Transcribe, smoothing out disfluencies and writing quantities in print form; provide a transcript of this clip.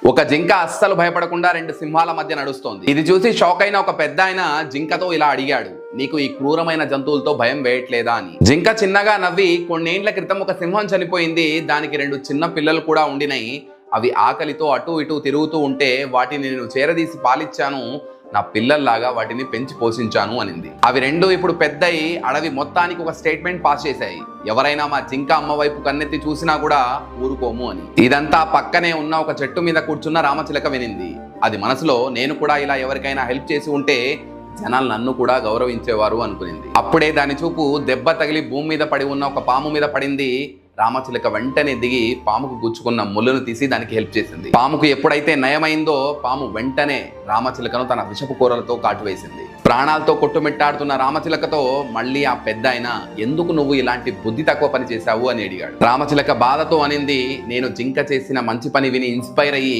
ఒక జింక అస్సలు భయపడకుండా రెండు సింహాల మధ్య నడుస్తోంది. ఇది చూసి షాక్ అయిన ఒక పెద్ద ఆయన జింకతో ఇలా అడిగాడు, నీకు ఈ క్రూరమైన జంతువులతో భయం వేయట్లేదా అని. జింక చిన్నగా నవ్వి, కొన్నేండ్ల క్రితం ఒక సింహం చనిపోయింది, దానికి రెండు చిన్న పిల్లలు కూడా ఉండినాయి. అవి ఆకలితో అటు ఇటు తిరుగుతూ ఉంటే వాటిని నేను చేరదీసి పాలిచ్చాను, నా పిల్లల్లాగా వాటిని పెంచి పోషించాను అనింది. అవి రెండు ఇప్పుడు పెద్దయి అడవి మొత్తానికి ఒక స్టేట్మెంట్ పాస్ చేశాయి, ఎవరైనా మా జింక అమ్మ వైపు కన్నెత్తి చూసినా కూడా ఊరుకోము అని. ఇదంతా పక్కనే ఉన్న ఒక చెట్టు మీద కూర్చున్న రామచిలక వినింది. అది మనసులో, నేను కూడా ఇలా ఎవరికైనా హెల్ప్ చేసి ఉంటే జనాలు నన్ను కూడా గౌరవించేవారు అనుకునింది. అప్పుడే దాని చూపు దెబ్బ తగిలి భూమి మీద పడి ఉన్న ఒక పాము మీద పడింది. రామచిలక వెంటనే దిగి పాముకు గుచ్చుకున్న ముళ్ళను తీసి దానికి హెల్ప్ చేసింది. పాముకు ఎప్పుడైతే నయమైందో పాము వెంటనే రామచిలకను తన విషపు కూరలతో కాటువేసింది. ప్రాణాలతో కొట్టుమిట్టాడుతున్న రామచిలకతో మళ్ళీ ఆ పెద్ద ఆయన, ఎందుకు నువ్వు ఇలాంటి బుద్ధి తక్కువ పని చేశావు అని అడిగాడు. రామచిలక బాధతో అనింది, నేను జింక చేసిన మంచి పని విని ఇన్స్పైర్ అయ్యి